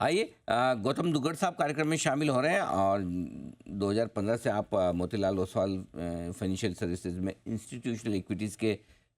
आइए गौतम दुग्गड़ साहब कार्यक्रम में शामिल हो रहे हैं और 2015 से आप मोतीलाल ओसवाल फाइनेंशियल सर्विसेज में इंस्टीट्यूशनल इक्विटीज़ के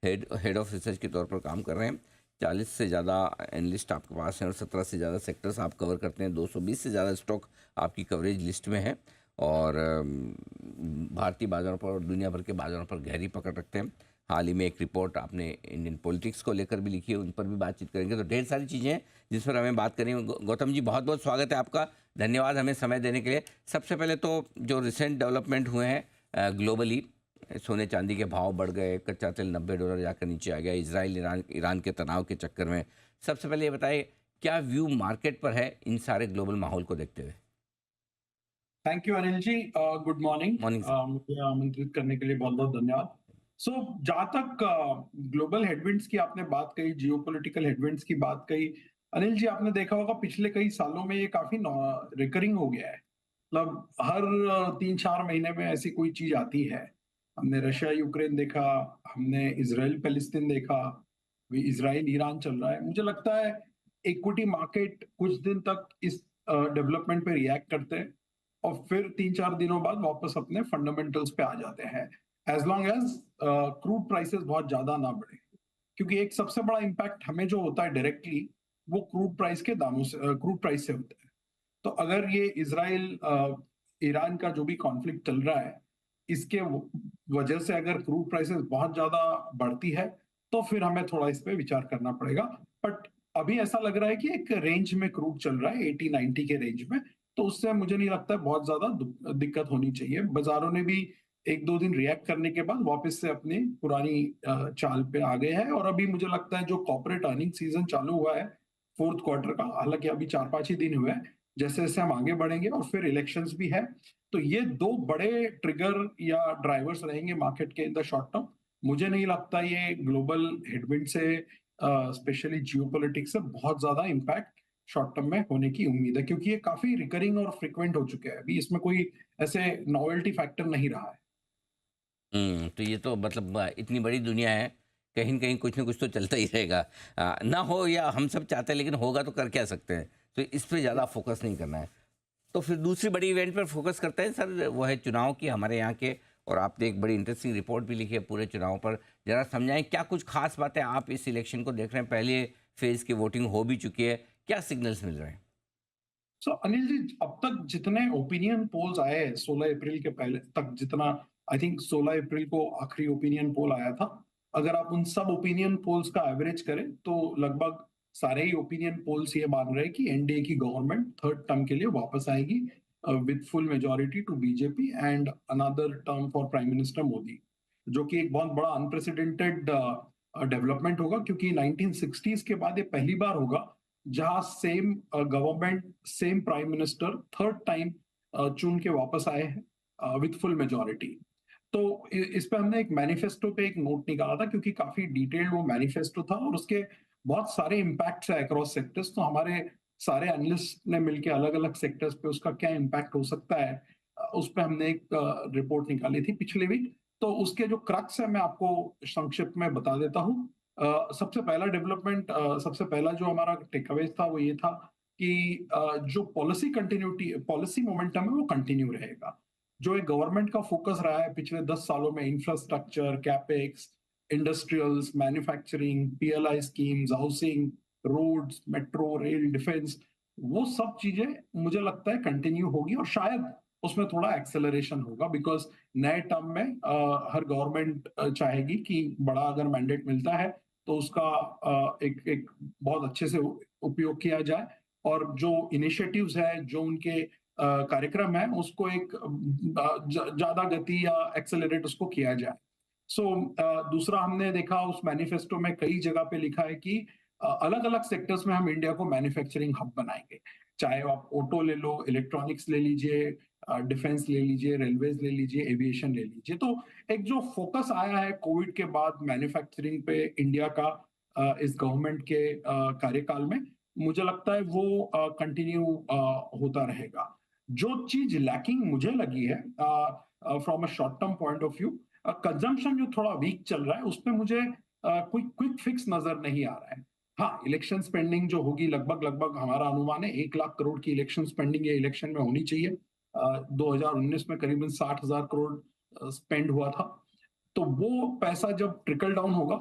हेड ऑफ रिसर्च के तौर पर काम कर रहे हैं। 40 से ज़्यादा एनालिस्ट आपके पास हैं और 17 से ज़्यादा सेक्टर्स आप कवर करते हैं। 220 से ज़्यादा स्टॉक आपकी कवरेज लिस्ट में है और भारतीय बाज़ारों पर और दुनिया भर के बाज़ारों पर गहरी पकड़ रखते हैं। हाल ही में एक रिपोर्ट आपने इंडियन पॉलिटिक्स को लेकर भी लिखी है, उन पर भी बातचीत करेंगे। तो ढेर सारी चीज़ें हैं जिस पर हमें बात करेंगे। गौतम जी, बहुत बहुत स्वागत है आपका, धन्यवाद हमें समय देने के लिए। सबसे पहले तो जो रिसेंट डेवलपमेंट हुए हैं ग्लोबली, सोने चांदी के भाव बढ़ गए, कच्चा तेल $90 जाकर नीचे आ गया, इजराइल ईरान ईरान के तनाव के चक्कर में। सबसे पहले ये बताइए, क्या व्यू मार्केट पर है इन सारे ग्लोबल माहौल को देखते हुए? Thank you Anil ji. Good morning. Morning sir. मुझे आमंत्रित करने के लिए बहुत बहुत धन्यवाद। सो जहाँ तक ग्लोबल हेडविंड्स की आपने बात कही, जियोपॉलिटिकल हेडविंड्स की बात कही, अनिल जी आपने देखा होगा पिछले कई सालों में ये काफी रिकरिंग हो गया है। मतलब हर 3-4 महीने में ऐसी कोई चीज आती है। हमने रशिया यूक्रेन देखा, हमने इसराइल पैलेस्टीन देखा, अभी इसराइल ईरान चल रहा है। मुझे लगता है इक्विटी मार्केट कुछ दिन तक इस डेवलपमेंट पे रिएक्ट करते हैं और फिर 3-4 दिनों बाद वापस अपने फंडामेंटल्स पे आ जाते हैं, as long as crude prices बहुत ज्यादा ना बढ़े। क्योंकि एक सबसे बड़ा इम्पैक्ट हमें जो होता है डायरेक्टली, वो क्रूड प्राइस के दामों से, क्रूड प्राइस से होता है। तो अगर ये इसराइल ईरान का जो भी कॉन्फ्लिक्ट चल रहा है, इसके वजह से अगर क्रूड प्राइसेस बहुत ज्यादा बढ़ती है, तो फिर हमें थोड़ा इस पे विचार करना पड़ेगा। बट अभी ऐसा लग रहा है कि एक रेंज में क्रूड चल रहा है, 80-90 के रेंज में। तो उससे मुझे नहीं लगता है बहुत ज्यादा दिक्कत होनी चाहिए। बाजारों ने भी 1-2 दिन रिएक्ट करने के बाद वापस से अपनी पुरानी चाल पे आ गए हैं। और अभी मुझे लगता है जो कॉर्पोरेट अर्निंग सीजन चालू हुआ है फोर्थ क्वार्टर का, हालांकि अभी 4-5 ही दिन हुए हैं, जैसे जैसे हम आगे बढ़ेंगे और फिर इलेक्शंस भी है, तो ये दो बड़े ट्रिगर या ड्राइवर्स रहेंगे मार्केट के इन द शॉर्ट टर्म। मुझे नहीं लगता ये ग्लोबल हेडविंड से, स्पेशली जियोपॉलिटिक्स से बहुत ज्यादा इम्पैक्ट शॉर्ट टर्म में होने की उम्मीद है, क्योंकि ये काफी रिकरिंग और फ्रिक्वेंट हो चुके हैं। अभी इसमें कोई ऐसे नॉवेल्टी फैक्टर नहीं रहा है। तो ये तो मतलब इतनी बड़ी दुनिया है, कहीं न कहीं कुछ न कुछ तो चलता ही रहेगा। ना हो या हम सब चाहते हैं, लेकिन होगा तो कर क्या सकते हैं? तो इस पे ज़्यादा फोकस नहीं करना है। तो फिर दूसरी बड़ी इवेंट पर फोकस करते हैं सर, वो है चुनाव की हमारे यहाँ के। और आपने एक बड़ी इंटरेस्टिंग रिपोर्ट भी लिखी है पूरे चुनाव पर। ज़रा समझाएँ क्या कुछ खास बातें आप इस इलेक्शन को देख रहे हैं? पहले फेज़ की वोटिंग हो भी चुकी है, क्या सिग्नल्स मिल रहे हैं? सो अनिल जी, अब तक जितने ओपिनियन पोल्स आए हैं 16 अप्रैल के पहले तक, जितना आई थिंक 16 अप्रैल को आखिरी ओपिनियन पोल आया था, अगर आप उन सब ओपिनियन पोल्स का एवरेज करें तो लगभग सारे ही ओपिनियन पोल्स ये मान रहे हैं कि एनडीए की गवर्नमेंट थर्ड टर्म के लिए वापस आएगी with full majority to BJP and another term for prime minister Modi, जो कि एक बहुत बड़ा अनप्रेसिडेंटेड डेवलपमेंट होगा, क्योंकि 1960s के बाद ये पहली बार होगा जहां same government, same prime minister third time चुन के वापस आए हैं विथ फुल मेजोरिटी। तो इस पे हमने एक मैनिफेस्टो पे एक नोट निकाला था, क्योंकि काफी डिटेल्ड वो मैनिफेस्टो था और उसके बहुत सारे इम्पैक्ट्स है अक्रॉस सेक्टर्स। तो हमारे सारे एनालिस्ट ने मिलकर अलग अलग सेक्टर्स पे उसका क्या इम्पैक्ट हो सकता है, उस पे हमने एक रिपोर्ट निकाली थी पिछले वीक। तो उसके जो क्रक्स है मैं आपको संक्षिप्त में बता देता हूँ। सबसे पहला डेवलपमेंट, सबसे पहला जो हमारा टेकअवेज था वो ये था कि जो पॉलिसी कंटिन्यूटी, पॉलिसी मोमेंटम है वो कंटिन्यू रहेगा। जो एक गवर्नमेंट का फोकस रहा है पिछले 10 सालों में, infrastructure, capex, industrials, manufacturing, PLI schemes, housing, roads, metro rail, defence, वो सब चीजें मुझे लगता है कंटिन्यू होगी और शायद उसमें थोड़ा एक्सेलरेशन होगा, बिकॉज नए टर्म में हर गवर्नमेंट चाहेगी कि बड़ा अगर मैंडेट मिलता है तो उसका एक एक बहुत अच्छे से उपयोग किया जाए, और जो इनिशिएटिव्स है, जो उनके कार्यक्रम है, उसको एक ज्यादा गति या एक्सेलरेट उसको किया जाए। सो दूसरा हमने देखा उस मैनिफेस्टो में कई जगह पे लिखा है कि अलग अलग सेक्टर्स में हम इंडिया को मैन्युफैक्चरिंग हब बनाएंगे। चाहे आप ऑटो ले लो, इलेक्ट्रॉनिक्स ले लीजिए, डिफेंस ले लीजिए, रेलवेज ले लीजिए, एविएशन ले लीजिए। तो एक जो फोकस आया है कोविड के बाद मैन्युफैक्चरिंग पे इंडिया का इस गवर्नमेंट के कार्यकाल में, मुझे लगता है वो कंटिन्यू होता रहेगा। जो चीज लैकिंग मुझे लगी है from a short term point of view, consumption जो थोड़ा वीक चल रहा है, उस पे मुझे कोई क्विक फिक्स नजर नहीं आ रहा है। हाँ, इलेक्शन स्पेंडिंग जो होगी लगभग हमारा अनुमान है 1 लाख करोड़ की इलेक्शन स्पेंडिंग ये इलेक्शन में होनी चाहिए। 2019 में करीबन 60,000 करोड़ स्पेंड हुआ था। तो वो पैसा जब ट्रिकल डाउन होगा,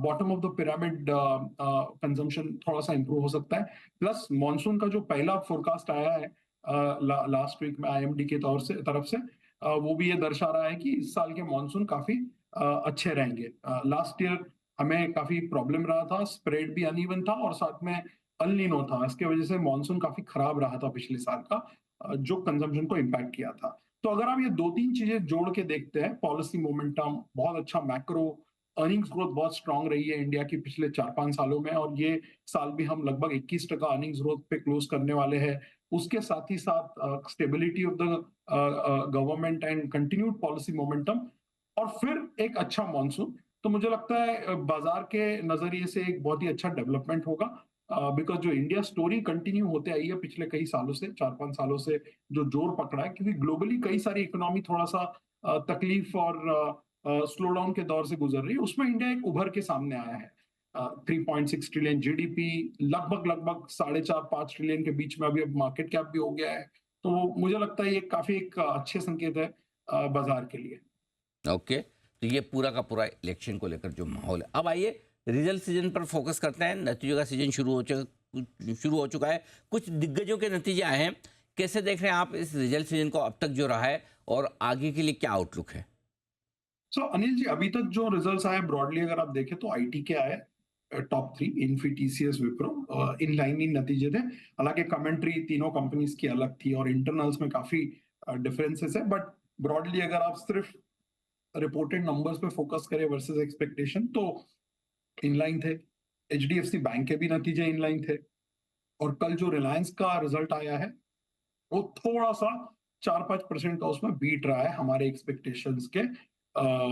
bottom of the pyramid consumption थोड़ा-सा इंप्रूव हो सकता है। प्लस मॉनसून का जो पहला फोरकास्ट आया है लास्ट वीक में आईएमडी के तरफ से, वो भी ये दर्शा रहा है कि इस साल के मॉनसून काफ़ी अच्छे रहेंगे। लास्ट ईयर हमें काफ़ी प्रॉब्लम रहा था, स्प्रेड भी अनइवन था और साथ में एल नीनो था। इसकी वजह से मॉनसून काफ़ी खराब रहा था पिछले साल का, जो कंजम्पशन को इम्पैक्ट किया था। तो अगर आप ये 2-3 चीजें जोड़ के देखते हैं, पॉलिसी मोमेंटम, बहुत अच्छा मैक्रो, अर्निंग्स ग्रोथ बहुत स्ट्रांग रही है इंडिया की पिछले 4-5 सालों में और ये साल भी हम लगभग 21% अर्निंग्स ग्रोथ पे क्लोज करने वाले हैं। उसके साथ ही साथ stability of the government and continued policy momentum और फिर एक अच्छा मॉनसून, तो मुझे लगता है बाजार के नजरिए से एक बहुत ही अच्छा डेवलपमेंट होगा। बिकॉज जो इंडिया स्टोरी कंटिन्यू होते आई है पिछले कई सालों से, 4-5 सालों से जो जोर पकड़ा है, क्योंकि ग्लोबली कई सारी इकोनॉमी थोड़ा सा तकलीफ और स्लो डाउन के दौर से गुजर रही है, उसमें इंडिया एक उभर के सामने आया है। 3.6 ट्रिलियन जीडीपी, लगभग 4.5-5 ट्रिलियन के बीच में अभी अब मार्केट कैप भी हो गया है। तो मुझे लगता है ये काफी एक अच्छे संकेत है बाजार के लिए। ओके, तो ये पूरा का पूरा इलेक्शन को लेकर जो माहौल है। अब आइए रिजल्ट सीजन पर फोकस करते हैं। नतीजों का सीजन शुरू हो चुका है, कुछ दिग्गजों के नतीजे आए हैं। कैसे देख रहे हैं आप इस रिजल्ट सीजन को अब तक जो रहा है, और आगे के लिए क्या आउटलुक है? सो अनिल जी, अभी तक जो रिजल्ट्स आए ब्रॉडली अगर आप देखें तो आईटी के आए top 3, Infy, TCS, Wipro, in line ही नतीजे थे। हालांकि कमेंट्री तीनों कंपनीज की अलग थी और इंटरनल्स में काफी डिफरेंसेस है, बट ब्रॉडली अगर आप सिर्फ रिपोर्टेड नंबर्स पे फोकस करें वर्सेस एक्सपेक्टेशन, तो इनलाइन थे। एचडीएफसी बैंक के भी नतीजे इनलाइन थे और कल जो रिलायंस का रिजल्ट आया है वो थोड़ा सा 4-5% का उसमें बीट रहा है हमारे एक्सपेक्टेशंस के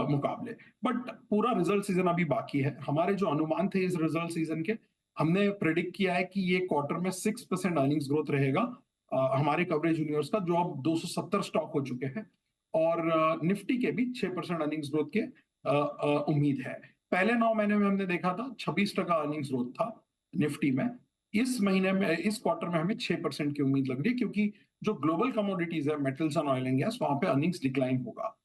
मुकाबले। बट पूरा रिजल्ट सीजन अभी बाकी है। हमारे जो अनुमान थे इस रिजल्ट सीजन के, हमने प्रेडिक्ट किया है कि ये क्वार्टर में 6% अर्निंग्स ग्रोथ रहेगा हमारे कवरेज यूनिवर्स का, जो अब 270 स्टॉक हो चुके हैं, और निफ्टी के भी 6% अर्निंग्स ग्रोथ के उम्मीद है। पहले 9 महीने में हमने देखा था 26% अर्निंग्स ग्रोथ था निफ्टी में। इस महीने में, इस क्वार्टर में हमें 6% की उम्मीद लग रही है, क्योंकि जो ग्लोबल कमोडिटीज है, metals and oil and gas, वहां पे अर्निंग्स डिक्लाइन होगा।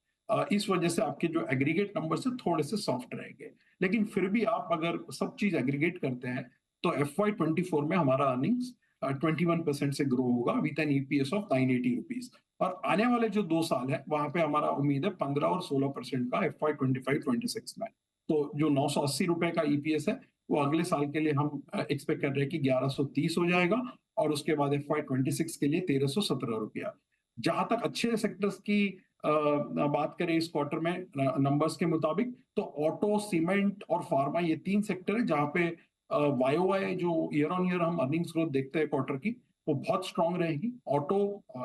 इस वजह से आपके जो एग्रीगेट नंबर से थोड़े से सॉफ्ट रहेंगे। लेकिन फिर भी आप अगर सब चीज एग्रीगेट करते हैं तो FY24 में हमारा अर्निंग्स 21% से ग्रो होगा with an EPS of 980 rupees. और आने वाले जो 2 साल है वहां पे हमारा उम्मीद है 15 और 16% का FY25-26 में। तो जो 980 रुपए का ईपीएस है वो अगले साल के लिए हम एक्सपेक्ट कर रहे हैं कि 1130 हो जाएगा, और उसके बाद FY26 के लिए 1317 रुपया। जहां तक अच्छे सेक्टर्स की बात करें इस क्वार्टर में नंबर्स के मुताबिक, तो ऑटो, सीमेंट और फार्मा, ये 3 सेक्टर है जहां पे वाईओवाई जो ईयर ऑन ईयर हम अर्निंग्स ग्रोथ देखते हैं क्वार्टर की, वो बहुत स्ट्रांग रहेगी। Auto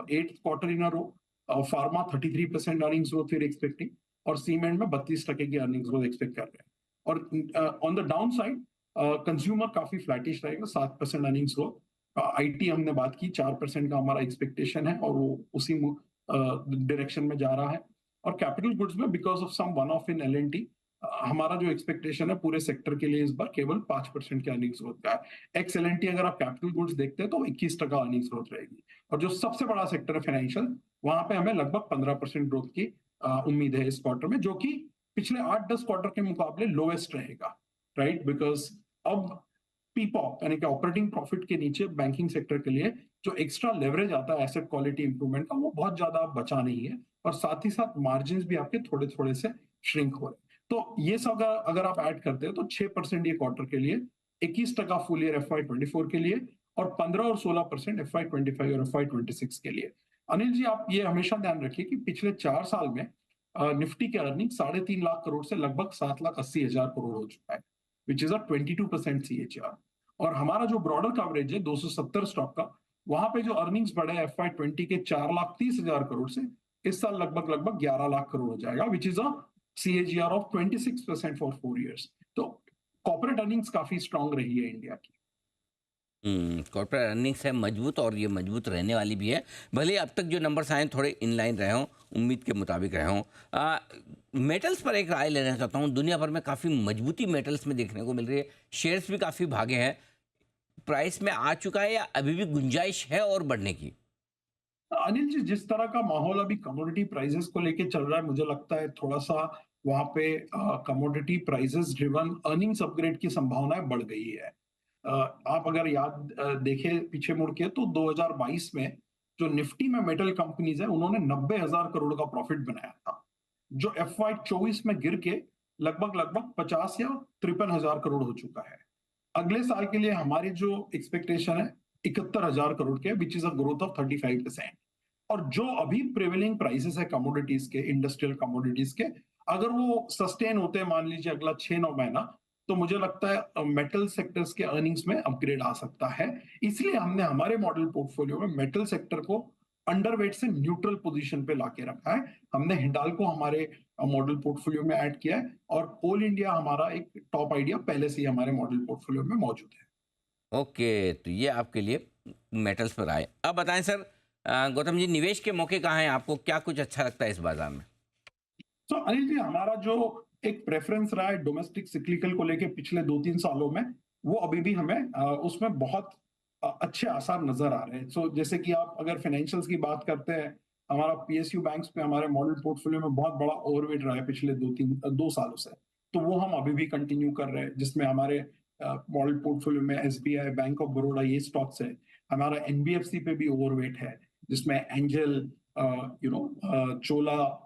8th quarter in a row, pharma 33% earnings growth फिर एक्सपेक्टिंग, और सीमेंट में 32% की अर्निंग्स ग्रोथ एक्सपेक्ट कर रहे हैं। और on the down side consumer काफी फ्लैटिश रहेगा, 7% अर्निंग्स ग्रोथ। आईटी हमने बात की, 4% का हमारा एक्सपेक्टेशन है और वो उसी डायरेक्शन में जा रहा है। और कैपिटल गुड्स में because of some one of in L&T, हमारा जो एक्सपेक्टेशन है पूरे सेक्टर के लिए इस बार केवल 5% की अर्निंग्स ग्रोथ का है। एक्स एलएनटी अगर आप कैपिटल गुड्स देखते हैं तो 21% अर्निंग्स ग्रोथ रहेगी। और जो सबसे बड़ा सेक्टर है फाइनेंशियल, वहां पे हमें लगभग 15% ग्रोथ की उम्मीद है इस क्वार्टर में, जो कि पिछले 8-10 क्वार्टर के मुकाबले लोएस्ट रहेगा, राइट? बिकॉज अब पीपॉप यानी कि ऑपरेटिंग प्रॉफिट के नीचे बैंकिंग सेक्टर के लिए जो एक्स्ट्रा लेवरेज आता है एसेट क्वालिटी इंप्रूवमेंट का, वो बहुत ज्यादा बचा नहीं है, और साथ ही साथ मार्जिन भी आपके थोड़े थोड़े से श्रिंक हो रहे हैं। तो ये सब अगर आप ऐड करते हो तो 6% ये क्वार्टर के लिए, 21% फुल ईयर FY24 के लिए, और 15 और 16% FY25 और FY26 के लिए। अनिल जी, आप ये हमेशा ध्यान रखिए कि पिछले 4 साल में निफ्टी के अर्निंग 3.5 लाख करोड़ से लगभग 7,80,000 करोड़ हो चुका है, विच इज अ 22% CAGR। और हमारा जो ब्रॉडर कवरेज है 270 स्टॉक का, वहां पे जो अर्निंग्स बढ़े FY20 के 4,30,000 करोड़ से, इस साल लगभग 11 लाख करोड़ हो जाएगा, which is a CAGR of 26% for 4 years। तो कॉर्पोरेट अर्निंग्स काफी स्ट्रांग रही है इंडिया की। कॉर्पोरेट अर्निंग्स है मजबूत और ये मजबूत रहने वाली भी है। भले अब तक जो नंबर्स आए हैं थोड़े इनलाइन रहे हों, उम्मीद के मुताबिक रहे हों। मेटल्स पर एक राय लेना चाहता हूँ। दुनिया भर में काफ़ी मजबूती मेटल्स में देखने को मिल रही है, शेयर्स भी काफ़ी भागे हैं। प्राइस में आ चुका है या अभी भी गुंजाइश है और बढ़ने की? अनिल जी, जिस तरह का माहौल अभी कमोडिटी प्राइसेस को लेके चल रहा है, मुझे लगता है थोड़ा-सा वहाँ पे commodity prices driven earnings upgrade की संभावनाएँ बढ़ गई है। अ, आप अगर याद देखें पीछे मुड़ के तो 2022 में जो निफ्टी में मेटल कंपनीज़ हैं, उन्होंने 90,000 करोड़ का प्रॉफिट बनाया था, जो एफवाई 24 में गिर के लगभग-लगभग 50 या 53,000 करोड़ हो चुका है। अगले साल के लिए हमारी जो एक्सपेक्टेशन है 71,000 करोड़ के, which is a growth of 35%। और जो अभी प्रिवेलिंग प्राइसेस है कमोडिटीज के, इंडस्ट्रियल कमोडिटीज के, अगर वो सस्टेन होते हैं मान लीजिए अगला 6-9 महीना, तो मुझे लगता है मेटल सेक्टर्स के अर्निंग्स में अपग्रेड आ सकता है। इसलिए हमने हमारे मॉडल पोर्टफोलियो में मेटल सेक्टर को अंडरवेट से न्यूट्रल पोजीशन पे लाके रखा है। हमने हिंडाल्को हमारे मॉडल पोर्टफोलियो में ऐड किया है और कोल इंडिया हमारा एक टॉप आइडिया पहले से ही हमारे मॉडल पोर्टफोलियो में मौजूद है। ओके, तो ये आपके लिए मेटल्स पर आए। अब बताएं सर, गौतम जी, निवेश के मौके कहाँ हैं आपको? क्या कुछ अच्छा लगता है इस बाजार में? तो अनिल जी, हमारा जो एक प्रेफरेंस रहा है डोमेस्टिक सिक्लिकल को लेके पिछले 2-3 सालों में, वो अभी भी हमें उसमें बहुत अच्छे आसार नजर आ रहे हैं। सो जैसे कि आप अगर फाइनेंशियल्स की बात करते हैं, हमारा पीएसयू बैंक्स पे हमारे मॉडल पोर्टफोलियो में बहुत बड़ा ओवरवेट रहा है पिछले 2 सालों से। तो वो हम अभी भी कंटिन्यू कर रहे हैं, जिसमें हमारे मॉडल पोर्टफोलियो में एसबीआई, बैंक ऑफ बड़ौदा, ये स्टॉक्स है। हमारा एनबीएफसी पे भी ओवरवेट है, जिसमें angel, Chola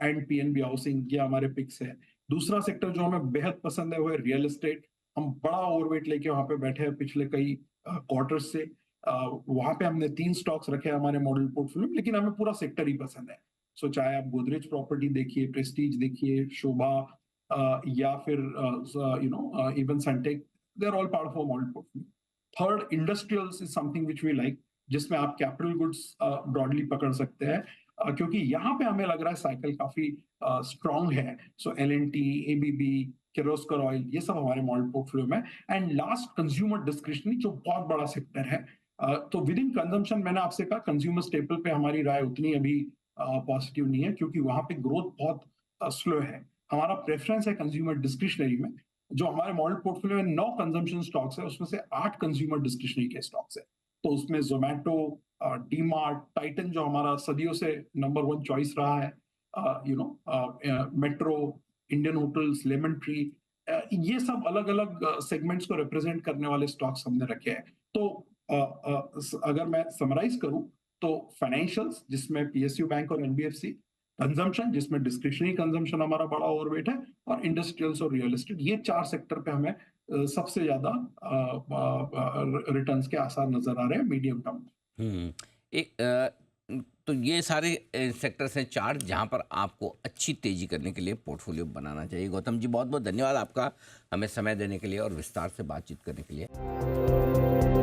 and PNB housing, ये हमारे पिक्स है। दूसरा सेक्टर जो हमें बेहद पसंद है वो है रियल एस्टेट। हम बड़ा ओवरवेट लेके वहां पे बैठे हैं पिछले कई क्वार्टर से। वहां पे हमने 3 स्टॉक्स रखे हैं हमारे मॉडल पोर्टफोलियो में, लेकिन हमें पूरा सेक्टर ही पसंद है। सो चाहे आप गोदरेज प्रॉपर्टी देखिए, प्रेस्टीज देखिए, शोभा, या फिर even Sunteck, they are all part of model portfolio. Third, industrials is something which we like, जिसमें आप कैपिटल गुड्स ब्रॉडली पकड़ सकते हैं, क्योंकि यहाँ पे हमें लग रहा है साइकिल काफी स्ट्रांग है। सो एलएनटी, एबीबी, किर्लोस्कर ऑयल, ये सब हमारे मॉडल पोर्टफोलियो में। एंड लास्ट, कंज्यूमर डिस्क्रिशनरी, जो बहुत बड़ा सेक्टर है। तो विद इन कंजम्पशन, मैंने आपसे कहा कंज्यूमर स्टेपल पे हमारी राय उतनी अभी पॉजिटिव नहीं है, क्योंकि वहां पे ग्रोथ बहुत स्लो है। हमारा प्रेफरेंस है कंज्यूमर डिस्क्रिशनरी में। जो हमारे मॉडल पोर्टफोलियो में 9 कंजम्पशन स्टॉक्स है, उसमें से 8 कंज्यूमर डिस्क्रिशनरी के स्टॉक्स है। तो उसमें जोमेटो, डीमार्ट, टाइटन जो हमारा सदियों से नंबर 1 चॉइस रहा है, metro, Indian hotels, lemon tree, ये सब अलग अलग सेगमेंट्स को रिप्रेजेंट करने वाले स्टॉक्स हमने रखे हैं। तो अगर मैं समराइज करूं, तो फाइनेंशियल्स जिसमें पीएसयू बैंक और एनबीएफसी, कंजम्पशन जिसमें डिस्क्रिशनरी कंजम्पशन हमारा बड़ा ओवरवेट है, और इंडस्ट्रियल्स और रियल एस्टेट, ये 4 सेक्टर पे हमें सबसे ज्यादा रिटर्न्स के आसार नजर आ रहे हैं मीडियम टर्म। हुँ। एक तो ये सारे सेक्टर्स हैं 4 जहाँ पर आपको अच्छी तेज़ी करने के लिए पोर्टफ़ोलियो बनाना चाहिए। गौतम जी, बहुत-बहुत धन्यवाद आपका हमें समय देने के लिए और विस्तार से बातचीत करने के लिए।